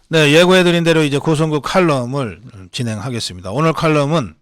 네, 예고해드린 대로 이제 고성급 칼럼을 진행하겠습니다. 오늘 칼럼은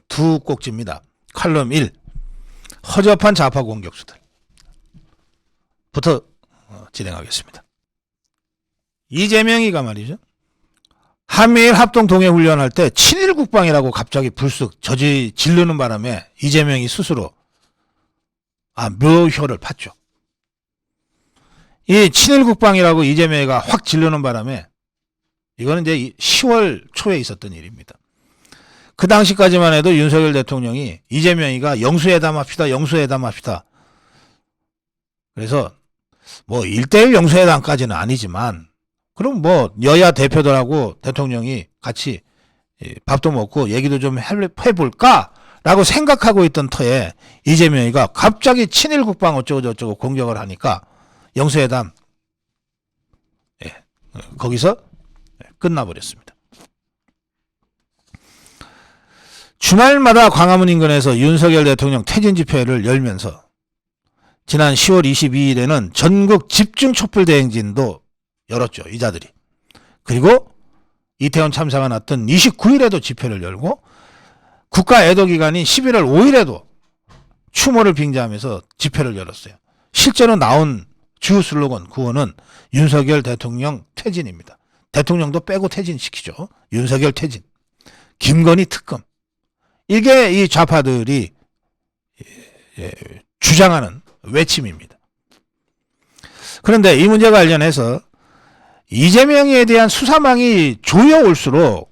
두 꼭지입니다. 칼럼 1, 허접한 좌파 공격수들 부터 진행하겠습니다. 이재명이가 말이죠. 한미일 합동 동해 훈련할 때 친일 국방이라고 갑자기 불쑥 지르는 바람에 이재명이 스스로 묘효를 팠죠. 이 친일 국방이라고 이재명이가 확 지르는 바람에 이거는 이제 10월 초에 있었던 일입니다. 그 당시까지만 해도 윤석열 대통령이 이재명이가 영수회담합시다. 그래서 뭐 1대1 영수회담까지는 아니지만 그럼 뭐 여야 대표들하고 대통령이 같이 밥도 먹고 얘기도 좀 해볼까라고 생각하고 있던 터에 이재명이가 갑자기 친일 국방 어쩌고저쩌고 공격을 하니까 영수회담 거기서 끝나버렸습니다. 주말마다 광화문 인근에서 윤석열 대통령 퇴진 집회를 열면서 지난 10월 22일에는 전국 집중 촛불 대행진도 열었죠. 이자들이. 그리고 이태원 참사가 났던 29일에도 집회를 열고 국가 애도기간인 11월 5일에도 추모를 빙자하면서 집회를 열었어요. 실제로 나온 주 슬로건 구호는 윤석열 대통령 퇴진입니다. 대통령도 빼고 퇴진시키죠. 윤석열 퇴진. 김건희 특검. 이게 이 좌파들이 주장하는 외침입니다. 그런데 이 문제와 관련해서 이재명에 대한 수사망이 조여올수록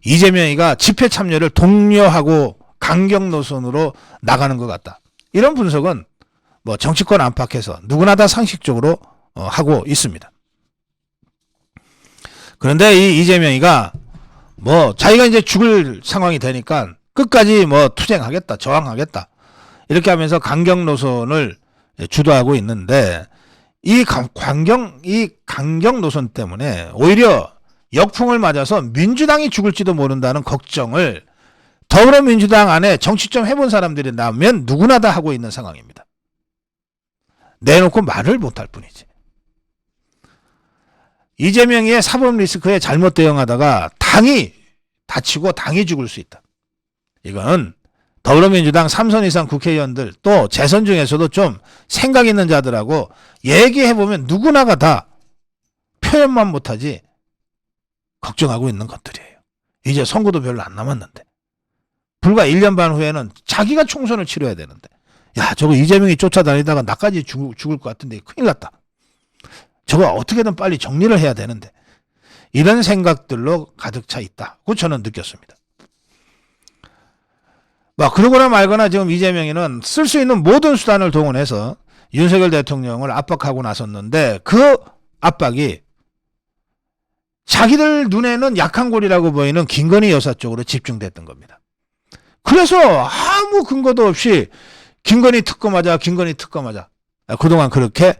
이재명이가 집회 참여를 독려하고 강경 노선으로 나가는 것 같다. 이런 분석은 뭐 정치권 안팎에서 누구나 다 상식적으로 하고 있습니다. 그런데 이 이재명이가 뭐 자기가 이제 죽을 상황이 되니까 끝까지 뭐 투쟁하겠다, 저항하겠다 이렇게 하면서 강경 노선을 주도하고 있는데 이 강경 노선 때문에 오히려 역풍을 맞아서 민주당이 죽을지도 모른다는 걱정을 더불어민주당 안에 정치 좀 해본 사람들이 나오면 누구나 다 하고 있는 상황입니다. 내놓고 말을 못할 뿐이지. 이재명의 사법 리스크에 잘못 대응하다가 당이 다치고 당이 죽을 수 있다. 이건 더불어민주당 3선 이상 국회의원들 또 재선 중에서도 좀 생각 있는 자들하고 얘기해보면 누구나가 다 표현만 못하지 걱정하고 있는 것들이에요. 이제 선거도 별로 안 남았는데 불과 1년 반 후에는 자기가 총선을 치러야 되는데 야 저거 이재명이 쫓아다니다가 나까지 죽을 것 같은데 큰일 났다. 저거 어떻게든 빨리 정리를 해야 되는데 이런 생각들로 가득 차 있다고 저는 느꼈습니다. 그러거나 말거나 지금 이재명이는 쓸 수 있는 모든 수단을 동원해서 윤석열 대통령을 압박하고 나섰는데 그 압박이 자기들 눈에는 약한 골이라고 보이는 김건희 여사 쪽으로 집중됐던 겁니다. 그래서 아무 근거도 없이 김건희 특검하자. 그동안 그렇게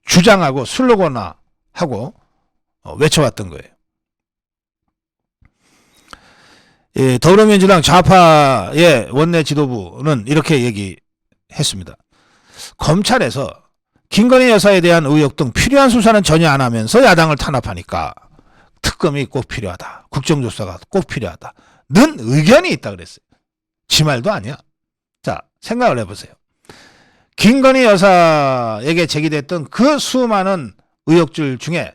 주장하고 슬로건화하고 외쳐왔던 거예요. 더불어민주당 좌파의 원내 지도부는 이렇게 얘기했습니다. 검찰에서 김건희 여사에 대한 의혹 등 필요한 수사는 전혀 안 하면서 야당을 탄압하니까 특검이 꼭 필요하다. 국정조사가 꼭 필요하다. 는 의견이 있다 그랬어요. 지 말도 아니야. 자, 생각을 해보세요. 김건희 여사에게 제기됐던 그 수많은 의혹들 중에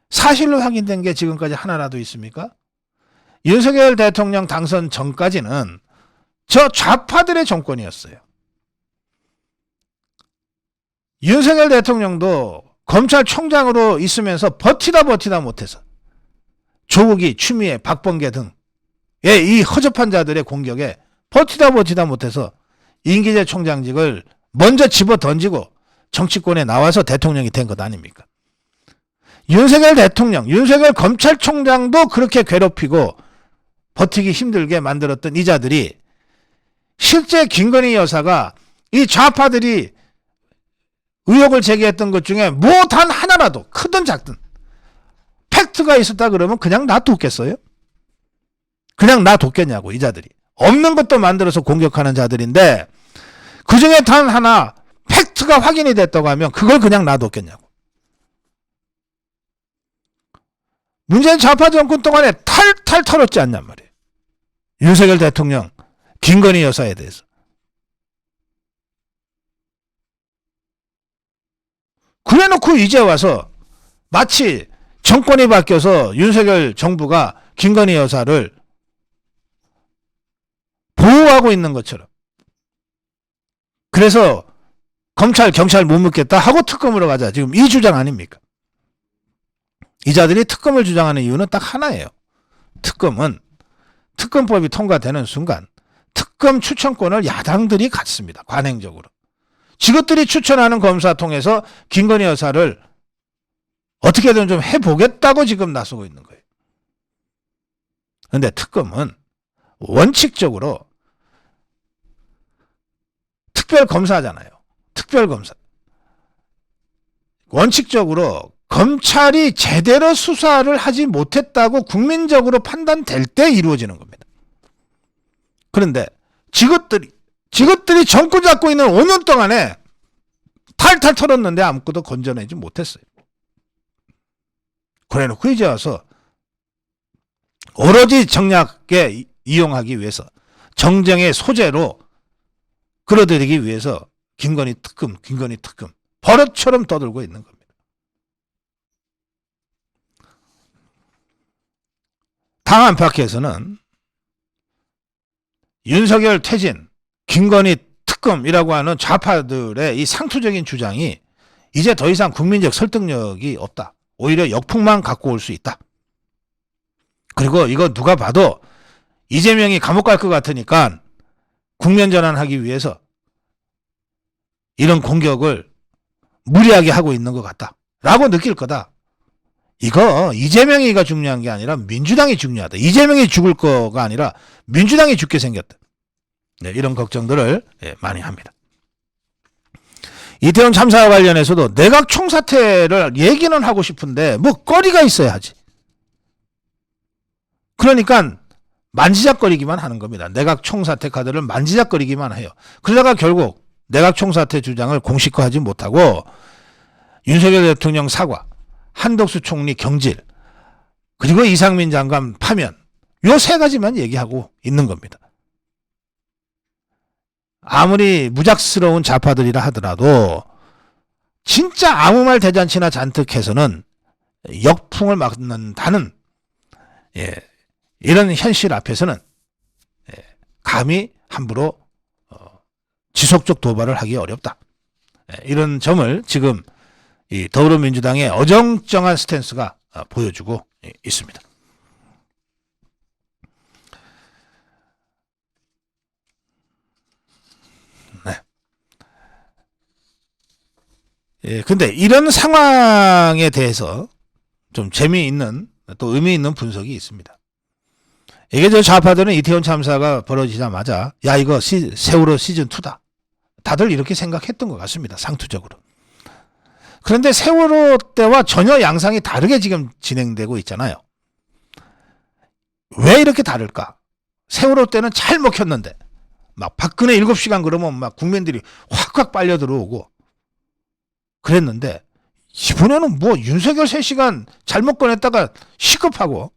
사실로 확인된 게 지금까지 하나라도 있습니까? 윤석열 대통령 당선 전까지는 저 좌파들의 정권이었어요. 윤석열 대통령도 검찰총장으로 있으면서 버티다 못해서 조국이, 추미애, 박범계 등의 이 허접한 자들의 공격에 버티다 못해서 임기제 총장직을 먼저 집어 던지고 정치권에 나와서 대통령이 된 것 아닙니까? 윤석열 대통령, 윤석열 검찰총장도 그렇게 괴롭히고 버티기 힘들게 만들었던 이 자들이 실제 김건희 여사가 이 좌파들이 의혹을 제기했던 것 중에 뭐 단 하나라도 크든 작든 팩트가 있었다 그러면 그냥 놔뒀겠어요? 그냥 놔뒀겠냐고 이 자들이. 없는 것도 만들어서 공격하는 자들인데 그중에 단 하나 팩트가 확인이 됐다고 하면 그걸 그냥 놔뒀겠냐고. 문재인 좌파 정권 동안에 탈탈 털었지 않냔 말이에요. 윤석열 대통령, 김건희 여사에 대해서. 그래놓고 이제 와서 마치 정권이 바뀌어서 윤석열 정부가 김건희 여사를 보호하고 있는 것처럼. 그래서 검찰, 경찰 못 묻겠다 하고 특검으로 가자. 지금 이 주장 아닙니까? 이자들이 특검을 주장하는 이유는 딱 하나예요. 특검은 특검법이 통과되는 순간 특검 추천권을 야당들이 갖습니다. 관행적으로. 지것들이 추천하는 검사 통해서 김건희 여사를 어떻게든 좀 해보겠다고 지금 나서고 있는 거예요. 그런데 특검은 원칙적으로 특별검사잖아요. 특별검사. 원칙적으로 검찰이 제대로 수사를 하지 못했다고 국민적으로 판단될 때 이루어지는 겁니다. 그런데 지것들이 정권 잡고 있는 5년 동안에 탈탈 털었는데 아무것도 건져내지 못했어요. 그래놓고 이제 와서 오로지 정략에 이용하기 위해서 정쟁의 소재로 끌어들이기 위해서 김건희 특검 버릇처럼 떠들고 있는 겁니다. 당 안팎에서는 윤석열 퇴진, 김건희 특검이라고 하는 좌파들의 이 상투적인 주장이 이제 더 이상 국민적 설득력이 없다. 오히려 역풍만 갖고 올 수 있다. 그리고 이거 누가 봐도 이재명이 감옥 갈 것 같으니까 국면 전환하기 위해서 이런 공격을 무리하게 하고 있는 것 같다. 라고 느낄 거다. 이거 이재명이가 중요한 게 아니라 민주당이 중요하다. 이재명이 죽을 거가 아니라 민주당이 죽게 생겼다. 네, 이런 걱정들을 많이 합니다. 이태원 참사와 관련해서도 내각 총사퇴를 얘기는 하고 싶은데 뭐 거리가 있어야 하지. 그러니까 만지작거리기만 하는 겁니다. 내각 총사퇴 카드를 만지작거리기만 해요. 그러다가 결국 내각 총사퇴 주장을 공식화하지 못하고 윤석열 대통령 사과, 한덕수 총리 경질, 그리고 이상민 장관 파면, 요 세 가지만 얘기하고 있는 겁니다. 아무리 무작스러운 좌파들이라 하더라도 진짜 아무 말 대잔치나 잔뜩 해서는 역풍을 맞는다는 이런 현실 앞에서는 감히 함부로 지속적 도발을 하기 어렵다. 이런 점을 지금 이 더불어민주당의 어정쩡한 스탠스가 보여주고 있습니다. 네. 근데 이런 상황에 대해서 좀 재미있는 또 의미 있는 분석이 있습니다. 이게 저 좌파들은 이태원 참사가 벌어지자마자 야 이거 세월호 시즌2다. 다들 이렇게 생각했던 것 같습니다. 상투적으로. 그런데 세월호 때와 전혀 양상이 다르게 지금 진행되고 있잖아요. 왜 이렇게 다를까? 세월호 때는 잘 먹혔는데 막 박근혜 7시간 그러면 막 국민들이 확확 빨려 들어오고 그랬는데 이번에는 뭐 윤석열 3시간 잘못 꺼냈다가 시급하고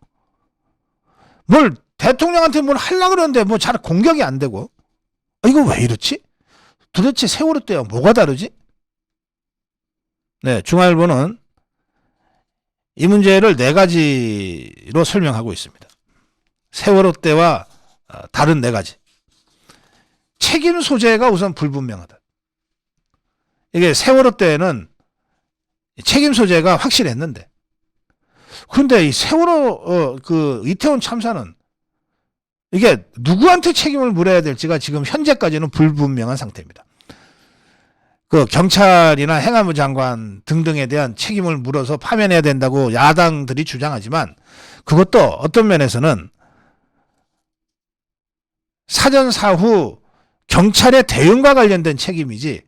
뭘 대통령한테 뭘 하려고 그러는데 뭐 잘 공격이 안 되고 이거 왜 이렇지? 도대체 세월호 때와 뭐가 다르지? 네, 중앙일보는 이 문제를 4가지로 설명하고 있습니다. 세월호 때와 다른 4가지. 책임 소재가 우선 불분명하다. 이게 세월호 때는 책임 소재가 확실했는데, 그런데 이 세월호 그 이태원 참사는 이게 누구한테 책임을 물어야 될지가 지금 현재까지는 불분명한 상태입니다. 그 경찰이나 행안부 장관 등등에 대한 책임을 물어서 파면해야 된다고 야당들이 주장하지만 그것도 어떤 면에서는 사전 사후 경찰의 대응과 관련된 책임이지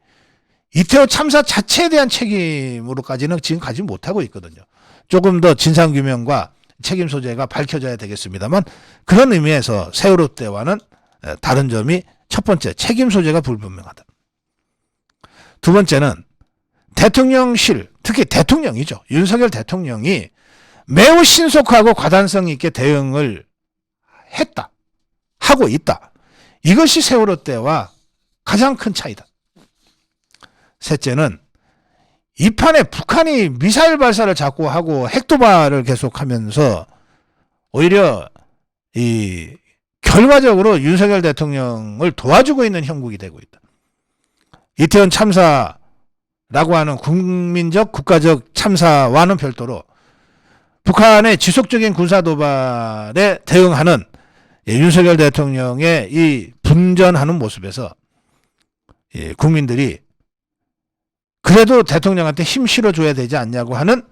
이태원 참사 자체에 대한 책임으로까지는 지금 가지 못하고 있거든요. 조금 더 진상규명과 책임 소재가 밝혀져야 되겠습니다만 그런 의미에서 세월호 때와는 다른 점이 첫 번째, 책임 소재가 불분명하다. 두 번째는 대통령실, 특히 대통령이죠. 윤석열 대통령이 매우 신속하고 과단성 있게 대응을 하고 있다. 이것이 세월호 때와 가장 큰 차이다. 셋째는 이 판에 북한이 미사일 발사를 자꾸 하고 핵도발을 계속하면서 오히려 결과적으로 윤석열 대통령을 도와주고 있는 형국이 되고 있다. 이태원 참사라고 하는 국민적 국가적 참사와는 별도로 북한의 지속적인 군사도발에 대응하는 윤석열 대통령의 이 분전하는 모습에서 국민들이 그래도 대통령한테 힘 실어줘야 되지 않냐고 하는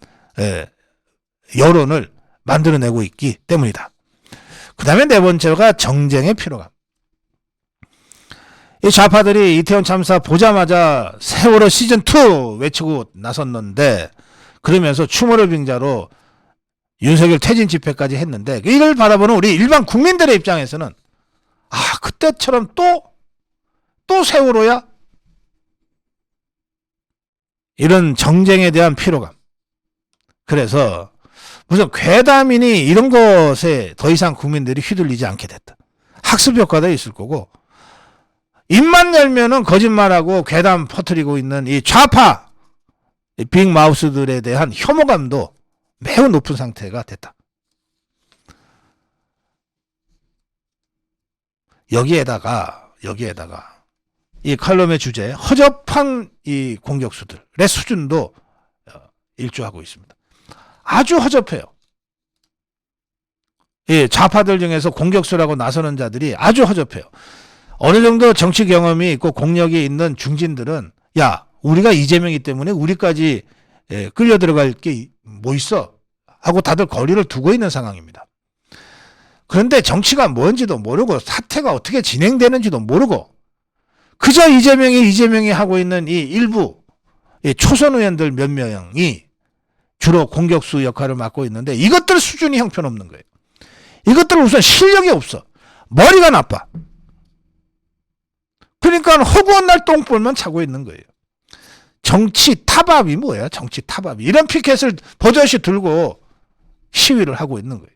여론을 만들어내고 있기 때문이다. 그 다음에 네 번째가 정쟁의 피로감. 이 좌파들이 이태원 참사 보자마자 세월호 시즌2 외치고 나섰는데, 그러면서 추모를 빙자로 윤석열 퇴진 집회까지 했는데, 이걸 바라보는 우리 일반 국민들의 입장에서는 그때처럼 또 세월호야? 이런 정쟁에 대한 피로감. 그래서 무슨 괴담이니 이런 것에 더 이상 국민들이 휘둘리지 않게 됐다. 학습 효과도 있을 거고, 입만 열면은 거짓말하고 괴담 퍼뜨리고 있는 이 좌파 빅마우스들에 대한 혐오감도 매우 높은 상태가 됐다. 여기에다가 이 칼럼의 주제 허접한 이 공격수들의 수준도 일조하고 있습니다. 아주 허접해요. 이 좌파들 중에서 공격수라고 나서는 자들이 아주 허접해요. 어느 정도 정치 경험이 있고 공력이 있는 중진들은 야, 우리가 이재명이 때문에 우리까지 끌려 들어갈 게 뭐 있어? 하고 다들 거리를 두고 있는 상황입니다. 그런데 정치가 뭔지도 모르고 사태가 어떻게 진행되는지도 모르고 그저 이재명이 하고 있는 이 일부 초선 의원들 몇 명이 주로 공격수 역할을 맡고 있는데, 이것들 수준이 형편없는 거예요. 이것들은 우선 실력이 없어. 머리가 나빠. 그러니까 허구한 날 똥볼만 차고 있는 거예요. 정치 타박이 뭐야? 정치 타박이. 이런 피켓을 버젓이 들고 시위를 하고 있는 거예요.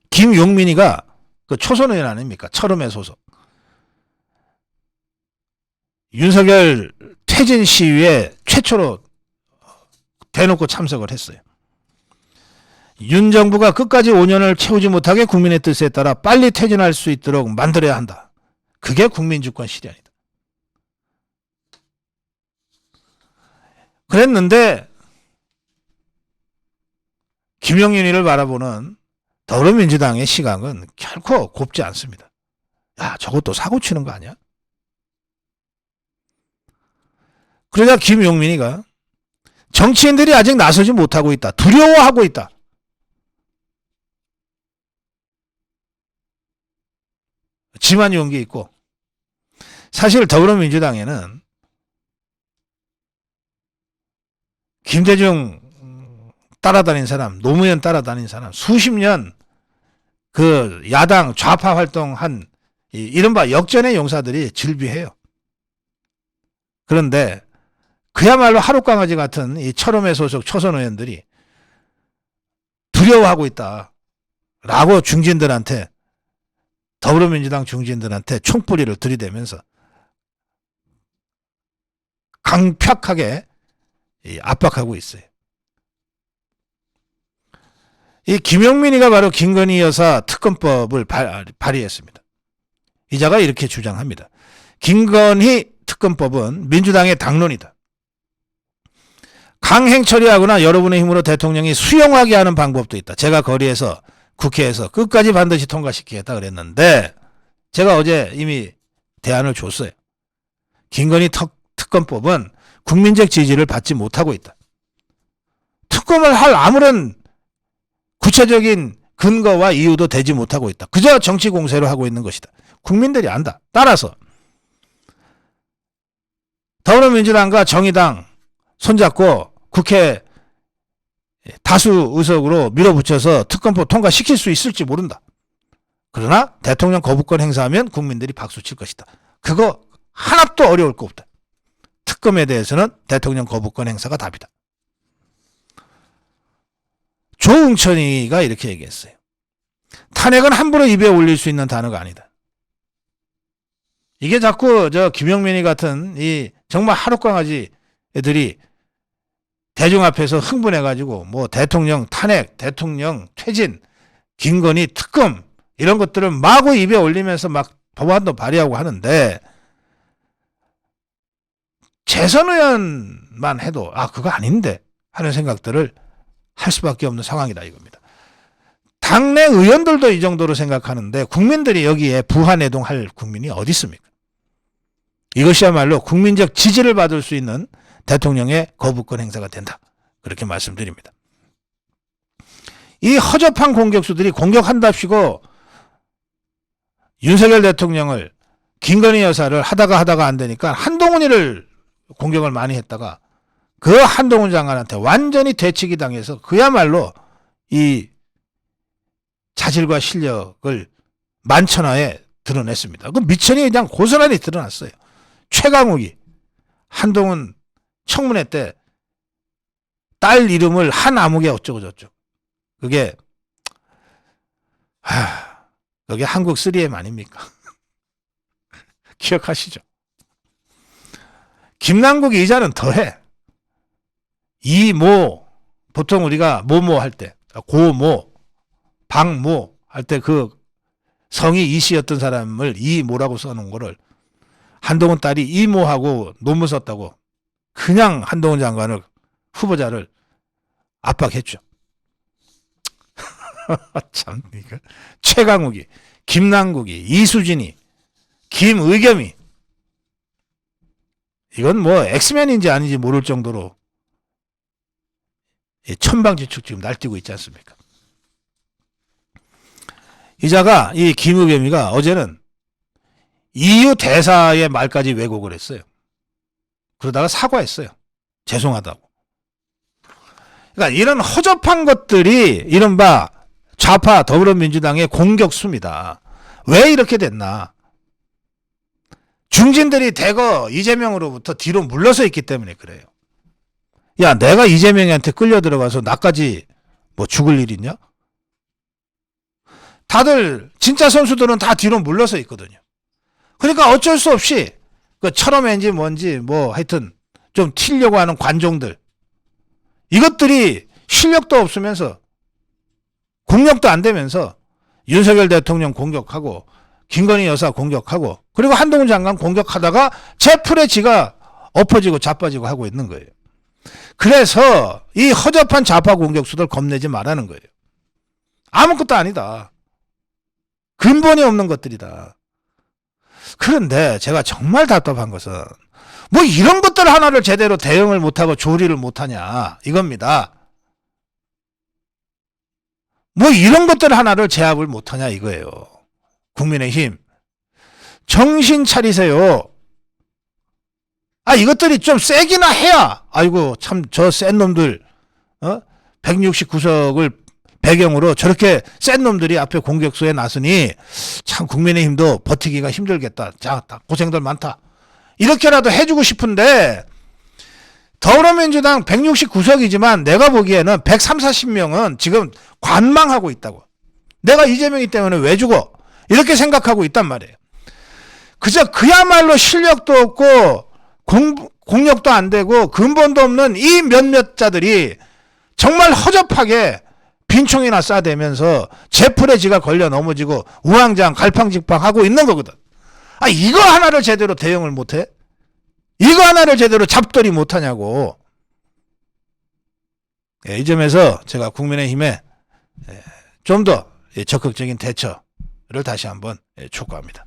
김용민이가 그 초선 의원 아닙니까? 철음의 소속. 윤석열 퇴진 시위에 최초로 대놓고 참석을 했어요. 윤 정부가 끝까지 5년을 채우지 못하게 국민의 뜻에 따라 빨리 퇴진할 수 있도록 만들어야 한다. 그게 국민주권 실현이다. 그랬는데 김용민이를 바라보는 더불어민주당의 시각은 결코 곱지 않습니다. 야, 저것도 사고 치는 거 아니야? 그러자 김용민이가 정치인들이 아직 나서지 못하고 있다. 두려워하고 있다. 지만 용기 있고, 사실 더불어민주당에는 김대중 따라다닌 사람, 노무현 따라다닌 사람, 수십 년 그 야당 좌파 활동한 이른바 역전의 용사들이 즐비해요. 그런데 그야말로 하룻강아지 같은 이 철험의 소속 초선 의원들이 두려워하고 있다라고 중진들한테, 더불어민주당 중진들한테 총뿌리를 들이대면서 강력하게 압박하고 있어요. 이 김용민이가 바로 김건희 여사 특검법을 발의했습니다. 이자가 이렇게 주장합니다. 김건희 특검법은 민주당의 당론이다. 강행 처리하거나 여러분의 힘으로 대통령이 수용하게 하는 방법도 있다. 제가 거리에서 국회에서 끝까지 반드시 통과시키겠다 그랬는데, 제가 어제 이미 대안을 줬어요. 김건희 특검법은 국민적 지지를 받지 못하고 있다. 특검을 할 아무런 구체적인 근거와 이유도 되지 못하고 있다. 그저 정치 공세로 하고 있는 것이다. 국민들이 안다. 따라서 더불어민주당과 정의당 손잡고 국회 다수 의석으로 밀어붙여서 특검법 통과시킬 수 있을지 모른다. 그러나 대통령 거부권 행사하면 국민들이 박수 칠 것이다. 그거 하나도 어려울 거 없다. 특검에 대해서는 대통령 거부권 행사가 답이다. 조응천이가 이렇게 얘기했어요. 탄핵은 함부로 입에 올릴 수 있는 단어가 아니다. 이게 자꾸 김영민이 같은 이 정말 하룻강아지 애들이 대중 앞에서 흥분해가지고 뭐 대통령 탄핵, 대통령 퇴진, 김건희 특검 이런 것들을 마구 입에 올리면서 막 법안도 발의하고 하는데 재선 의원만 해도 그거 아닌데 하는 생각들을 할 수밖에 없는 상황이다 이겁니다. 당내 의원들도 이 정도로 생각하는데 국민들이 여기에 부하내동할 국민이 어디 있습니까? 이것이야말로 국민적 지지를 받을 수 있는 대통령의 거부권 행사가 된다. 그렇게 말씀드립니다. 이 허접한 공격수들이 공격한답시고 윤석열 대통령을 김건희 여사를 하다가 안 되니까 한동훈이를 공격을 많이 했다가 그 한동훈 장관한테 완전히 되치기 당해서 그야말로 이 자질과 실력을 만천하에 드러냈습니다. 그 미천이 그냥 고스란히 드러났어요. 최강욱이 한동훈 청문회 때 딸 이름을 한아무개 어쩌고 저쩌고 그게 그게 한국 3M 아닙니까? 기억하시죠? 김남국 이자는 더해. 이모 보통 우리가 모모 할 때 고모 박모 할 때 그 성이 이씨였던 사람을 이모라고 써놓은 거를 한동훈 딸이 이모하고 논문 썼다고 그냥 한동훈 장관을 후보자를 압박했죠. 참 이거 최강욱이 김남국이 이수진이 김의겸이 이건 뭐 엑스맨인지 아닌지 모를 정도로 천방지축 지금 날뛰고 있지 않습니까? 이자가 이 김의겸이가 어제는 EU 대사의 말까지 왜곡을 했어요. 그러다가 사과했어요. 죄송하다고. 그러니까 이런 허접한 것들이 이른바 좌파 더불어민주당의 공격수입니다. 왜 이렇게 됐나? 중진들이 대거 이재명으로부터 뒤로 물러서 있기 때문에 그래요. 야, 내가 이재명한테 끌려 들어가서 나까지 뭐 죽을 일 있냐? 다들 진짜 선수들은 다 뒤로 물러서 있거든요. 그러니까 어쩔 수 없이 그 철험인지 뭔지 뭐 하여튼 좀 튀려고 하는 관종들 이것들이 실력도 없으면서 국력도 안 되면서 윤석열 대통령 공격하고 김건희 여사 공격하고 그리고 한동훈 장관 공격하다가 제 풀에 지가 엎어지고 자빠지고 하고 있는 거예요. 그래서 이 허접한 좌파 공격수들 겁내지 말라는 거예요. 아무것도 아니다. 근본이 없는 것들이다. 그런데 제가 정말 답답한 것은 뭐 이런 것들 하나를 제대로 대응을 못하고 조리를 못하냐 이겁니다. 뭐 이런 것들 하나를 제압을 못하냐 이거예요. 국민의힘 정신 차리세요. 이것들이 좀 세기나 해야 아이고 참 저 센 놈들 169석을 배경으로 저렇게 센 놈들이 앞에 공격수에 나서니 참 국민의힘도 버티기가 힘들겠다. 자, 고생들 많다. 이렇게라도 해주고 싶은데 더불어민주당 169석이지만 내가 보기에는 130, 40명은 지금 관망하고 있다고. 내가 이재명이 때문에 왜 죽어? 이렇게 생각하고 있단 말이에요. 그저 그야말로 실력도 없고 공력도 안 되고 근본도 없는 이 몇몇 자들이 정말 허접하게 빈총이나 싸대면서 제풀에 지가 걸려 넘어지고 우왕좌왕 갈팡질팡하고 있는 거거든. 이거 하나를 제대로 대응을 못해? 이거 하나를 제대로 잡돌이 못하냐고. 이 점에서 제가 국민의힘에 좀 더 적극적인 대처를 다시 한번 촉구합니다.